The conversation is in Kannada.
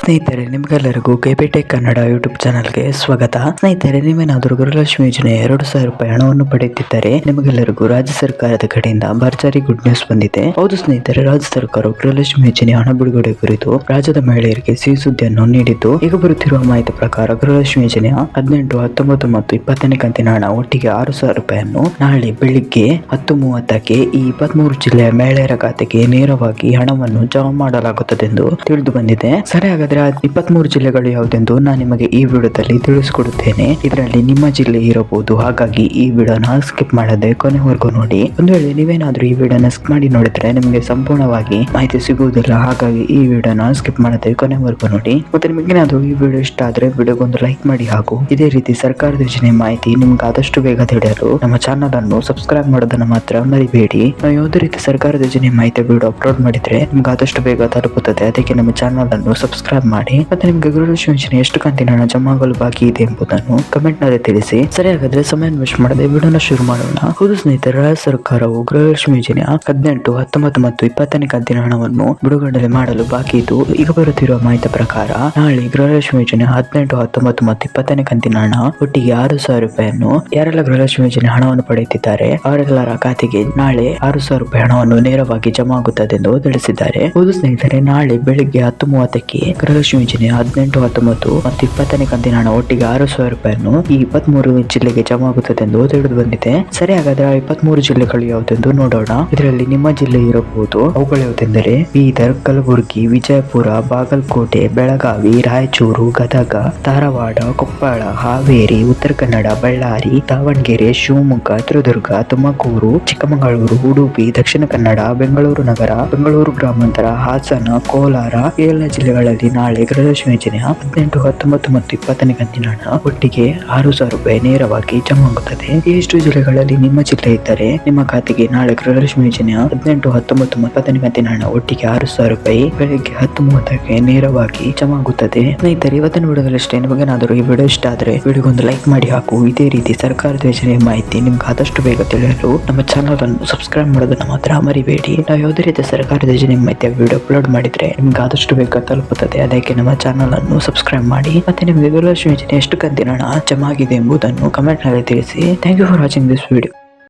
ಸ್ನೇಹಿತರೆ, ನಿಮ್ಗೆಲ್ಲರಿಗೂ ಕೆಬಿಟೆಕ್ ಕನ್ನಡ ಯೂಟ್ಯೂಬ್ ಚಾನಲ್ಗೆ ಸ್ವಾಗತ. ಸ್ನೇಹಿತರೆ, ನೀವೇನಾದರೂ ಗೃಹಲಕ್ಷ್ಮಿ ಯೋಜನೆ 2,000 ರೂಪಾಯಿ ಹಣವನ್ನು ಪಡೆಯುತ್ತಿದ್ದರೆ ನಿಮಗೆಲ್ಲರಿಗೂ ರಾಜ್ಯ ಸರ್ಕಾರದ ಕಡೆಯಿಂದ ಭರ್ಜರಿ ಗುಡ್ ನ್ಯೂಸ್ ಬಂದಿದೆ. ಹೌದು ಸ್ನೇಹಿತರೆ, ರಾಜ್ಯ ಸರ್ಕಾರವು ಗೃಹಲಕ್ಷ್ಮಿ ಯೋಜನೆ ಹಣ ಬಿಡುಗಡೆ ಕುರಿತು ರಾಜ್ಯದ ಮಹಿಳೆಯರಿಗೆ ಸಿಹಿ ಸುದ್ದಿಯನ್ನು ನೀಡಿದ್ದು, ಈಗ ಬರುತ್ತಿರುವ ಮಾಹಿತಿ ಪ್ರಕಾರ ಗೃಹಲಕ್ಷ್ಮಿ ಯೋಜನೆಯ 18, 19 ಮತ್ತು 20ನೇ ಕಂತಿನ ಹಣ ಒಟ್ಟಿಗೆ 6,000 ರೂಪಾಯಿಯನ್ನು ನಾಳೆ ಬೆಳಿಗ್ಗೆ 10:30ಕ್ಕೆ ಈ 23 ಜಿಲ್ಲೆಯ ಮಹಿಳೆಯರ ಖಾತೆಗೆ ನೇರವಾಗಿ ಹಣವನ್ನು ಜಮಾ ಮಾಡಲಾಗುತ್ತದೆ ಎಂದು ತಿಳಿದು ಬಂದಿದೆ. ಸರಿ, ಹಾಗಾದ್ರೆ 23 ಜಿಲ್ಲೆಗಳು ಯಾವುದೆಂದು ನಾನು ನಿಮಗೆ ಈ ವಿಡಿಯೋದಲ್ಲಿ ತಿಳಿಸಿಕೊಡುತ್ತೇನೆ. ಇದರಲ್ಲಿ ನಿಮ್ಮ ಜಿಲ್ಲೆ ಇರಬಹುದು, ಹಾಗಾಗಿ ಈ ವಿಡಿಯೋನ ಸ್ಕಿಪ್ ಮಾಡದೆ ಕೊನೆವರೆಗೂ ನೋಡಿ. ಒಂದು ವೇಳೆ ನೀವೇನಾದ್ರೂ ಈ ವಿಡಿಯೋನ ಸ್ಕಿಪ್ ಮಾಡಿ ನೋಡಿದ್ರೆ ನಿಮಗೆ ಸಂಪೂರ್ಣವಾಗಿ ಮಾಹಿತಿ ಸಿಗುವುದಿಲ್ಲ, ಹಾಗಾಗಿ ಈ ವಿಡಿಯೋನ ಸ್ಕಿಪ್ ಮಾಡದೆ ಕೊನೆವರೆಗೂ ನೋಡಿ. ಮತ್ತೆ ನಿಮಗೇನಾದ್ರೂ ಈ ವಿಡಿಯೋ ಇಷ್ಟ ಆದ್ರೆ ವಿಡಿಯೋಗೊಂದು ಲೈಕ್ ಮಾಡಿ, ಹಾಗೂ ಇದೇ ರೀತಿ ಸರ್ಕಾರದ ಯೋಜನೆ ಮಾಹಿತಿ ನಿಮ್ಗೆ ಆದಷ್ಟು ಬೇಗ ತಿಳಿಯಲು ನಮ್ಮ ಚಾನಲ್ ಅನ್ನು ಸಬ್ಸ್ಕ್ರೈಬ್ ಮಾಡೋದನ್ನ ಮಾತ್ರ ಮರಿಬೇಡಿ. ನಾವು ಯಾವುದೇ ರೀತಿ ಸರ್ಕಾರದ ಯೋಜನೆ ಮಾಹಿತಿ ವಿಡಿಯೋ ಅಪ್ಲೋಡ್ ಮಾಡಿದ್ರೆ ನಿಮ್ಗೆ ಆದಷ್ಟು ಬೇಗ ತಲುಪುತ್ತದೆ, ಅದಕ್ಕೆ ನಮ್ಮ ಚಾನಲ್ ಅನ್ನು ಸಬ್ಸ್ಕ್ರೈಬ್ ಮಾಡಿ. ಮತ್ತೆ ನಿಮ್ಗೆ ಗೃಹಲಕ್ಷ್ಮಿ ಯೋಜನೆ ಎಷ್ಟು ಕಂತಿನ ಹಣ ಜಮಾ ಆಗಲು ಬಾಕಿ ಇದೆ ಎಂಬುದನ್ನು ಕಮೆಂಟ್ ನಲ್ಲಿ ತಿಳಿಸಿ. ಸರಿ, ಹಾಗಾದ್ರೆ ಸಮಯ ವೇಸ್ಟ್ ಮಾಡದೆ ವಿಡಿಯೋನ ಶುರು ಮಾಡೋಣ. ಹೌದು ಸ್ನೇಹಿತರೆ, ರಾಜ್ಯ ಸರ್ಕಾರವು ಗೃಹಲಕ್ಷ್ಮಿ ಯೋಜನೆಯ 18, 19 ಮತ್ತು 20ನೇ ಕಂತಿನ ಹಣವನ್ನು ಬಿಡುಗಡೆ ಮಾಡಲು ಬಾಕಿ ಇದ್ದು, ಈಗ ಬರುತ್ತಿರುವ ಮಾಹಿತಿ ಪ್ರಕಾರ ನಾಳೆ ಗೃಹಲಕ್ಷ್ಮಿ ಯೋಜನೆ 18, 19 ಮತ್ತು 20ನೇ ಕಂತಿನ ಹಣ ಒಟ್ಟಿಗೆ 6,000 ರೂಪಾಯಿಯನ್ನು ಯಾರೆಲ್ಲ ಗೃಹಲಕ್ಷ್ಮಿ ಯೋಜನೆ ಹಣವನ್ನು ಪಡೆಯುತ್ತಿದ್ದಾರೆ ಅವರೆಲ್ಲರ ಖಾತೆಗೆ ನಾಳೆ 6,000 ರೂಪಾಯಿ ಹಣವನ್ನು ನೇರವಾಗಿ ಜಮಾ ಆಗುತ್ತದೆ ಎಂದು ತಿಳಿಸಿದ್ದಾರೆ. ಹೌದು ಸ್ನೇಹಿತರೆ, ನಾಳೆ ಬೆಳಿಗ್ಗೆ 10:30ಕ್ಕೆ ಗೃಹಲಕ್ಷ್ಮಿ ಯೋಜನೆ 18, 19 ಮತ್ತು 20ನೇ ಕಂತಿನ ಹಣ ಒಟ್ಟಿಗೆ 6,000 ರೂಪಾಯಿಯನ್ನು ಈ 23 ಜಿಲ್ಲೆಗೆ ಜಮಾ ಆಗುತ್ತದೆ ಎಂದು ತಿಳಿದು ಬಂದಿದೆ. ಸರಿ, ಹಾಗಾದ್ರೆ 23 ಜಿಲ್ಲೆಗಳು ಯಾವುದೆಂದು ನೋಡೋಣ. ಇದರಲ್ಲಿ ನಿಮ್ಮ ಜಿಲ್ಲೆ ಇರಬಹುದು. ಅವುಗಳು ಯಾವುದೆಂದರೆ ಬೀದರ್, ಕಲಬುರಗಿ, ವಿಜಯಪುರ, ಬಾಗಲಕೋಟೆ, ಬೆಳಗಾವಿ, ರಾಯಚೂರು, ಗದಗ, ಧಾರವಾಡ, ಕೊಪ್ಪಳ, ಹಾವೇರಿ, ಉತ್ತರ ಕನ್ನಡ, ಬಳ್ಳಾರಿ, ದಾವಣಗೆರೆ, ಶಿವಮೊಗ್ಗ, ಚಿತ್ರದುರ್ಗ, ತುಮಕೂರು, ಚಿಕ್ಕಮಗಳೂರು, ಉಡುಪಿ, ದಕ್ಷಿಣ ಕನ್ನಡ, ಬೆಂಗಳೂರು ನಗರ, ಬೆಂಗಳೂರು ಗ್ರಾಮಾಂತರ, ಹಾಸನ, ಕೋಲಾರ ಈ ಎಲ್ಲ ಜಿಲ್ಲೆಗಳಲ್ಲಿ ನಾಳೆ ಗೃಹಲಕ್ಷ್ಮಿ ಯೋಜನೆಯ 18, 19 ಮತ್ತು 20ನೇ ಕಂತಿನ ಹಣ ಒಟ್ಟಿಗೆ 6,000 ರೂಪಾಯಿ ನೇರವಾಗಿ ಜಮಾ ಆಗುತ್ತದೆ. ಎಷ್ಟು ಜಿಲ್ಲೆಗಳಲ್ಲಿ ನಿಮ್ಮ ಜಿಲ್ಲೆ ಇದ್ದರೆ ನಿಮ್ಮ ಖಾತೆಗೆ ನಾಳೆ ಗೃಹಲಕ್ಷ್ಮಿ ಯೋಜನೆಯ 18, 19 ಮತ್ತು 20ನೇ ಕಂತಿನ ಹಣ ಒಟ್ಟಿಗೆ 6,000 ರೂಪಾಯಿ ಬೆಳಿಗ್ಗೆ 10:30ಕ್ಕೆ ನೇರವಾಗಿ ಜಮಾ ಆಗುತ್ತದೆ. ಸ್ನೇಹಿತರೆ, ಇವತ್ತಿನ ವಿಡಿಯೋದಲ್ಲಿ ಅಷ್ಟೇ. ನಿಮಗೇನಾದರೂ ಈ ವಿಡಿಯೋ ಇಷ್ಟ ಆದ್ರೆ ವಿಡಿಯೋಗೊಂದು ಲೈಕ್ ಮಾಡಿ, ಹಾಗೂ ಇದೇ ರೀತಿ ಸರ್ಕಾರದ ಯೋಜನೆ ಮಾಹಿತಿ ನಿಮ್ಗೆ ಆದಷ್ಟು ಬೇಗ ತಿಳಿಯಲು ನಮ್ಮ ಚಾನಲ್ ಅನ್ನು ಸಬ್ಸ್ಕ್ರೈಬ್ ಮಾಡೋದನ್ನ ಮಾತ್ರ ಮರಿಬೇಡಿ. ನಾವು ಯಾವುದೇ ರೀತಿ ಸರ್ಕಾರದ ಯೋಜನೆ ಮಾಹಿತಿ ವಿಡಿಯೋ ಅಪ್ಲೋಡ್ ಮಾಡಿದ್ರೆ ನಿಮ್ಗೆ ಆದಷ್ಟು ಬೇಗ ತಲುಪುತ್ತದೆ, ಅದಕ್ಕೆ ನಮ್ಮ ಚಾನಲ್ ಅನ್ನು ಸಬ್ಸ್ಕ್ರೈಬ್ ಮಾಡಿ. ಮತ್ತೆ ನಿಮಗೆ ಗೃಹಲಕ್ಷ್ಮಿ ಯೋಜನೆ ಎಷ್ಟು ಕಂತಿನ ಹಣ ಜಮಾ ಆಗಿದೆ ಎಂಬುದನ್ನು ಕಮೆಂಟ್ ನಲ್ಲಿ ತಿಳಿಸಿ. Thank you for watching this video.